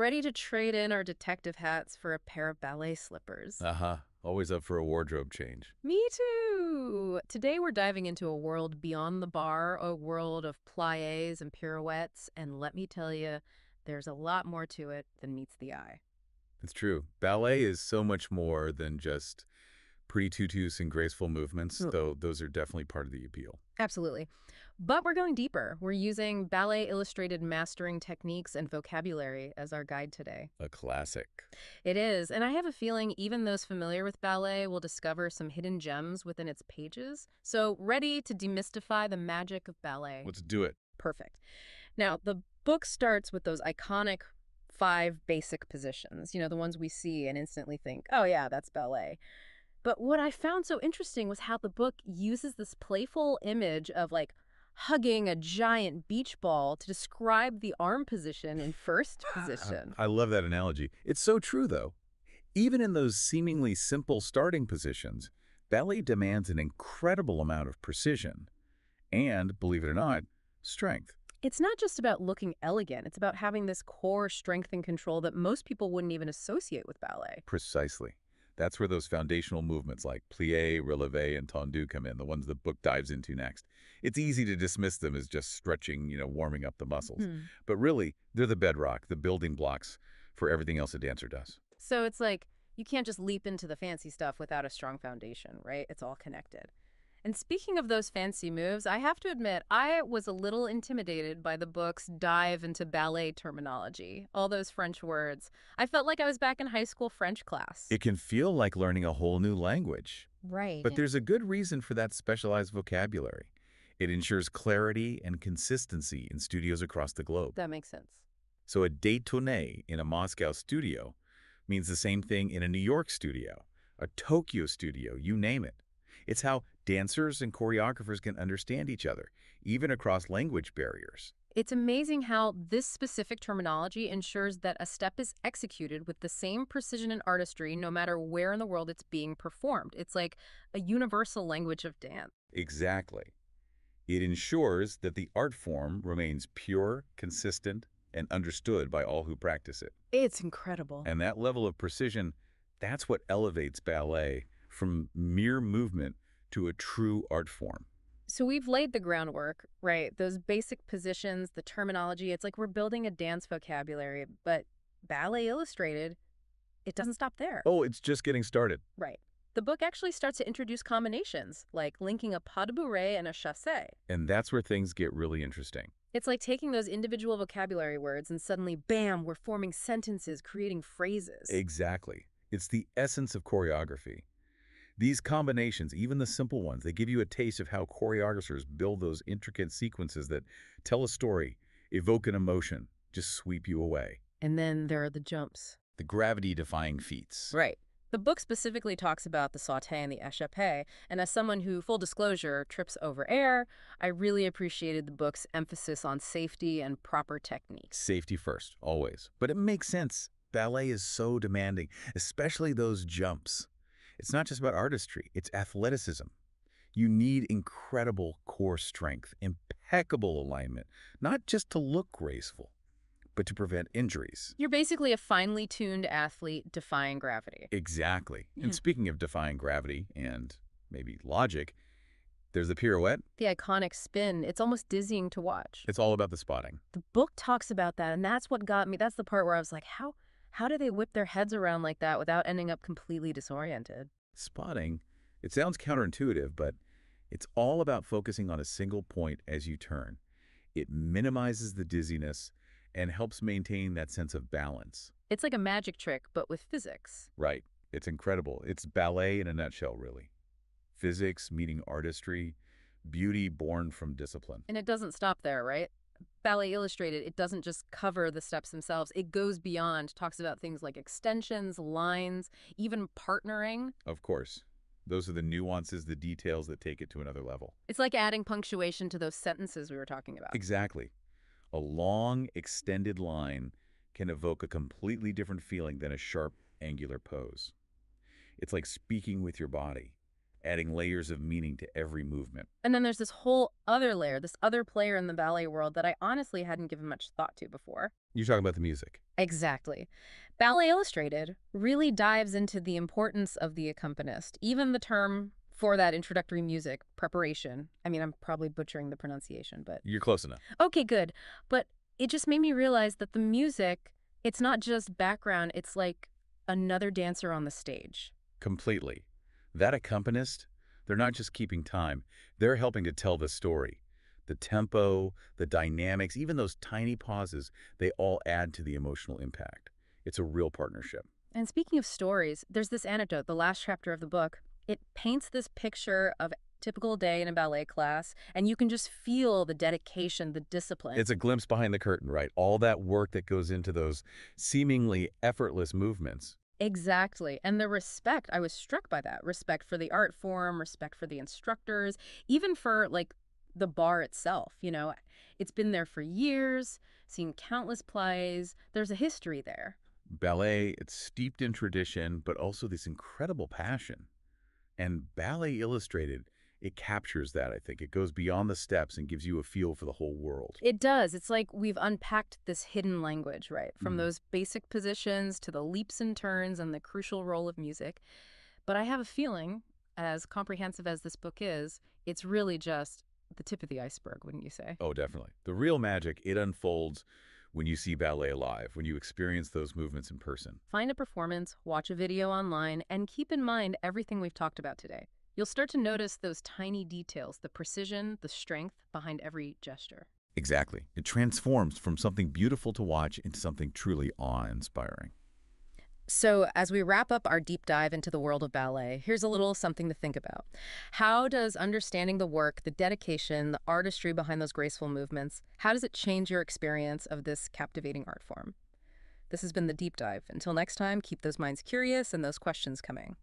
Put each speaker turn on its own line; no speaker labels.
ready to trade in our detective hats for a pair of ballet slippers.
Uh-huh. Always up for a wardrobe change.
Me too! Today we're diving into a world beyond the bar, a world of pliés and pirouettes, and let me tell you, there's a lot more to it than meets the eye.
It's true. Ballet is so much more than just pretty tutus and graceful movements,
Ugh.
though those are definitely part of the appeal.
Absolutely. But we're going deeper. We're using ballet illustrated mastering techniques and vocabulary as our guide today.
A classic.
It is, and I have a feeling even those familiar with ballet will discover some hidden gems within its pages. So, ready to demystify the magic of ballet.
Let's do it.
Perfect. Now, the book starts with those iconic 5 basic positions, the ones we see and instantly think, oh, yeah, that's ballet. But what I found so interesting was how the book uses this playful image of like hugging a giant beach ball to describe the arm position in first position.
I love that analogy. It's so true, though. Even in those seemingly simple starting positions, ballet demands an incredible amount of precision and, believe it or not, strength.
It's not just about looking elegant, it's about having this core strength and control that most people wouldn't even associate with ballet.
Precisely. That's where those foundational movements like plie, releve, and tendu come in, the ones the book dives into next. It's easy to dismiss them as just stretching, warming up the muscles.
Hmm.
But really, they're the bedrock, the building blocks for everything else a dancer does.
So it's like you can't just leap into the fancy stuff without a strong foundation, right? It's all connected. And speaking of those fancy moves, I have to admit, I was a little intimidated by the book's dive into ballet terminology, all those French words. I felt like I was back in high school French class.
It can feel like learning a whole new language.
Right.
But there's a good reason for that specialized vocabulary. It ensures clarity and consistency in studios across the globe.
That makes sense.
So a détonné in a Moscow studio means the same thing in a New York studio, a Tokyo studio, you name it. It's how dancers and choreographers can understand each other, even across language barriers.
It's amazing how this specific terminology ensures that a step is executed with the same precision and artistry no matter where in the world it's being performed. It's like a universal language of dance.
Exactly. It ensures that the art form remains pure, consistent, and understood by all who practice it.
It's incredible.
And that level of precision, that's what elevates ballet from mere movement to a true art form.
So we've laid the groundwork, right? Those basic positions, the terminology, it's like we're building a dance vocabulary, but Ballet Illustrated, it doesn't stop there.
Oh, it's just getting started.
Right. The book actually starts to introduce combinations, like linking a pas de bourrée and a chassé.
And that's where things get really interesting.
It's like taking those individual vocabulary words and suddenly, bam, we're forming sentences, creating phrases.
Exactly. It's the essence of choreography. These combinations, even the simple ones, they give you a taste of how choreographers build those intricate sequences that tell a story, evoke an emotion, just sweep you away.
And then there are the jumps.
The gravity-defying feats.
Right. The book specifically talks about the sauté and the échappé, and as someone who, full disclosure, trips over air, I really appreciated the book's emphasis on safety and proper techniques.
Safety first, always. But it makes sense. Ballet is so demanding, especially those jumps. It's not just about artistry, it's athleticism. You need incredible core strength, impeccable alignment, not just to look graceful, but to prevent injuries.
You're basically a finely tuned athlete defying gravity.
Exactly.
Yeah.
And speaking of defying gravity and maybe logic, there's the pirouette.
The iconic spin, it's almost dizzying to watch.
It's all about the spotting.
The book talks about that, and that's what got me. That's the part where I was like, how do they whip their heads around like that without ending up completely disoriented?
Spotting, it sounds counterintuitive, but it's all about focusing on a single point as you turn. It minimizes the dizziness and helps maintain that sense of balance.
It's like a magic trick, but with physics.
Right. It's incredible. It's ballet in a nutshell, really. Physics meeting artistry, beauty born from discipline.
And it doesn't stop there, right? Ballet Illustrated, it doesn't just cover the steps themselves. It goes beyond, talks about things like extensions, lines, even partnering.
Of course. Those are the nuances, the details that take it to another level.
It's like adding punctuation to those sentences we were talking about.
Exactly. A long, extended line can evoke a completely different feeling than a sharp, angular pose. It's like speaking with your body. adding layers of meaning to every movement.
And then there's this whole other layer, this other player in the ballet world that I honestly hadn't given much thought to before.
You're talking about the music.
Exactly. Ballet Illustrated really dives into the importance of the accompanist, even the term for that introductory music, preparation. I mean, I'm probably butchering the pronunciation, but
You're close enough.
okay, good. But it just made me realize that the music, it's not just background, it's like another dancer on the stage.
Completely. That accompanist, they're not just keeping time, they're helping to tell the story. The tempo, the dynamics, even those tiny pauses, they all add to the emotional impact. It's a real partnership.
And speaking of stories, there's this anecdote, the last chapter of the book. It paints this picture of a typical day in a ballet class, and you can just feel the dedication, the discipline.
It's a glimpse behind the curtain, right? All that work that goes into those seemingly effortless movements.
Exactly. And the respect, I was struck by that. Respect for the art form, respect for the instructors, even for like the bar itself, It's been there for years, seen countless plays. There's a history there.
Ballet, it's steeped in tradition, but also this incredible passion. And Ballet Illustrated, it captures that, I think. It goes beyond the steps and gives you a feel for the whole world.
It does. It's like we've unpacked this hidden language, right? From
Mhm.
those basic positions to the leaps and turns and the crucial role of music. But I have a feeling, as comprehensive as this book is, it's really just the tip of the iceberg, wouldn't you say?
Oh, definitely. The real magic, it unfolds when you see ballet live, when you experience those movements in person.
Find a performance, watch a video online, and keep in mind everything we've talked about today. You'll start to notice those tiny details, the precision, the strength behind every gesture.
Exactly. It transforms from something beautiful to watch into something truly awe-inspiring.
So, as we wrap up our deep dive into the world of ballet, here's a little something to think about. How does understanding the work, the dedication, the artistry behind those graceful movements, how does it change your experience of this captivating art form? This has been the deep dive. Until next time, keep those minds curious and those questions coming.